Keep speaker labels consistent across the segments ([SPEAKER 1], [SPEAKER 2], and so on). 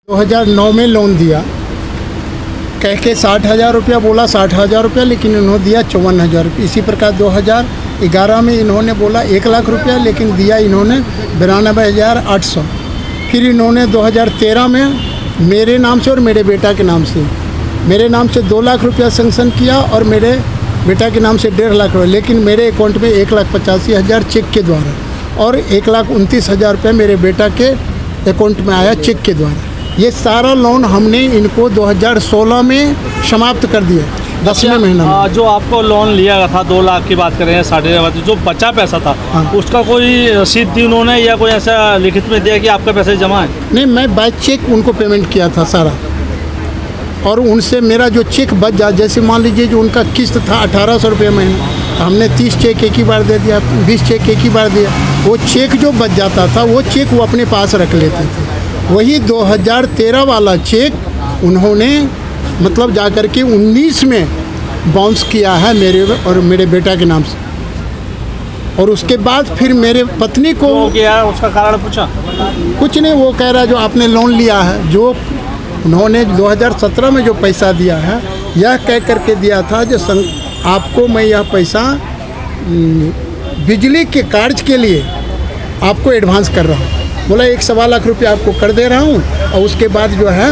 [SPEAKER 1] 2009 में लोन दिया, कह के 60,000 रुपया बोला, 60,000 रुपया, लेकिन इन्होंने दिया 54,000 रुपये। इसी प्रकार 2011 में इन्होंने बोला 1 लाख रुपया, लेकिन दिया इन्होंने 92,800। फिर इन्होंने 2013 में मेरे नाम से और मेरे बेटा के नाम से, मेरे नाम से 2 लाख रुपया सेंक्शन किया और मेरे बेटा के नाम से 1.5 लाख रुपये, लेकिन मेरे अकाउंट में 1,85,000 चेक के द्वारा और 1,29,000 रुपये मेरे बेटा के अकाउंट में आया चेक के द्वारा। ये सारा लोन हमने इनको 2016 में समाप्त कर दिया, 10वें महीना में।
[SPEAKER 2] जो आपको लोन लिया था 2 लाख की बात करें, 60,000 जो बचा पैसा था,
[SPEAKER 1] हाँ।
[SPEAKER 2] उसका कोई रसीद दी उन्होंने या कोई ऐसा लिखित में दिया कि आपका पैसा जमा है?
[SPEAKER 1] नहीं, मैं बाय चेक उनको पेमेंट किया था सारा, और उनसे मेरा जो चेक बच जा, जैसे मान लीजिए जो उनका किस्त था 1,800 रुपये महीना, तो हमने 30 चेक एक ही बार दे दिया, 20 चेक एक ही बार दिया। वो चेक जो बच जाता था वो चेक वो अपने पास रख लेते थे। वही 2013 वाला चेक उन्होंने मतलब जाकर के 19 में बाउंस किया है मेरे और मेरे बेटा के नाम से। और उसके बाद फिर मेरे पत्नी को
[SPEAKER 2] क्या उसका कारण पूछा?
[SPEAKER 1] कुछ नहीं, वो कह रहा है जो आपने लोन लिया है, जो उन्होंने 2017 में जो पैसा दिया है, यह कह करके दिया था जो आपको मैं यह पैसा बिजली के कार्य के लिए आपको एडवांस कर रहा हूँ। बोला 1.25 लाख रुपया आपको कर दे रहा हूँ, और उसके बाद जो है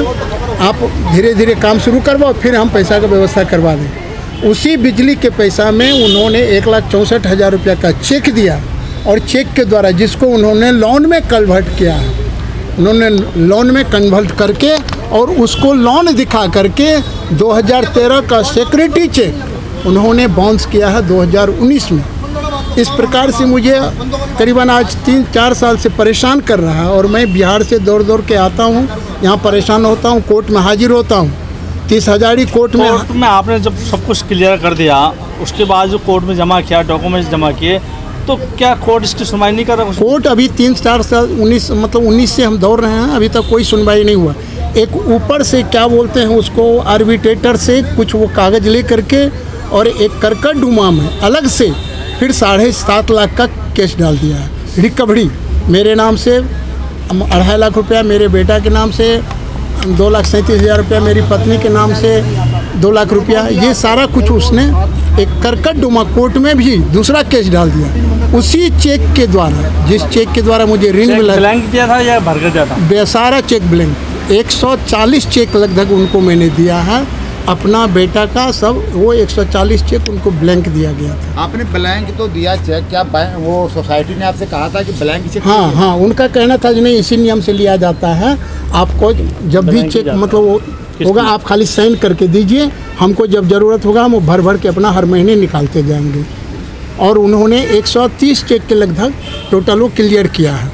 [SPEAKER 1] आप धीरे धीरे काम शुरू करवाओ, फिर हम पैसा का व्यवस्था करवा दें। उसी बिजली के पैसा में उन्होंने 1,64,000 रुपया का चेक दिया, और चेक के द्वारा जिसको उन्होंने लोन में कन्वर्ट किया है, उन्होंने लोन में कन्वर्ट करके और उसको लोन दिखा करके 2013 का सिक्योरिटी चेक उन्होंने बाउंस किया है 2019 में। इस प्रकार से मुझे करीबन आज 3-4 साल से परेशान कर रहा है, और मैं बिहार से दौड़ दौड़ के आता हूँ, यहाँ परेशान होता हूँ, कोर्ट में हाजिर होता हूँ। 30,000 कोर्ट में
[SPEAKER 2] आपने जब सब कुछ क्लियर कर दिया, उसके बाद जो कोर्ट में जमा किया, डॉक्यूमेंट्स जमा किए, तो क्या कोर्ट इसकी सुनवाई नहीं कर रहा?
[SPEAKER 1] कोर्ट अभी 3-4 साल 19 से हम दौड़ रहे हैं, अभी तक कोई सुनवाई नहीं हुआ। एक ऊपर से क्या बोलते हैं उसको, आर्बिट्रेटर से कुछ वो कागज़ ले करके और एक करकटडुमा में अलग से फिर 7.5 लाख का केस डाल दिया है। रिकवरी मेरे नाम से 2.5 लाख रुपया, मेरे बेटा के नाम से 2,37,000 रुपया, मेरी पत्नी के नाम से 2 लाख रुपया, ये सारा कुछ उसने एक करकटडुमा कोर्ट में भी दूसरा केस डाल दिया। उसी चेक के द्वारा, जिस चेक के द्वारा मुझे ऋण मिला,
[SPEAKER 2] ब्लैंक दिया था या भर कर दिया था?
[SPEAKER 1] बेसारा चेक ब्लैंक, 140 चेक लगभग उनको मैंने दिया है अपना बेटा का, सब वो 140 चेक उनको ब्लैंक दिया गया था।
[SPEAKER 3] आपने ब्लैंक तो दिया चेक, क्या वो सोसाइटी ने आपसे कहा था कि ब्लैंक चेक?
[SPEAKER 1] हाँ, उनका कहना था कि नहीं, इसी नियम से लिया जाता है, आपको जब भी चेक मतलब होगा आप खाली साइन करके दीजिए, हमको जब ज़रूरत होगा हम भर भर के अपना हर महीने निकालते जाएंगे। और उन्होंने 130 चेक के लगभग टोटल वो क्लियर किया है,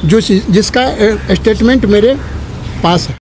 [SPEAKER 1] जो जिसका स्टेटमेंट मेरे पास है।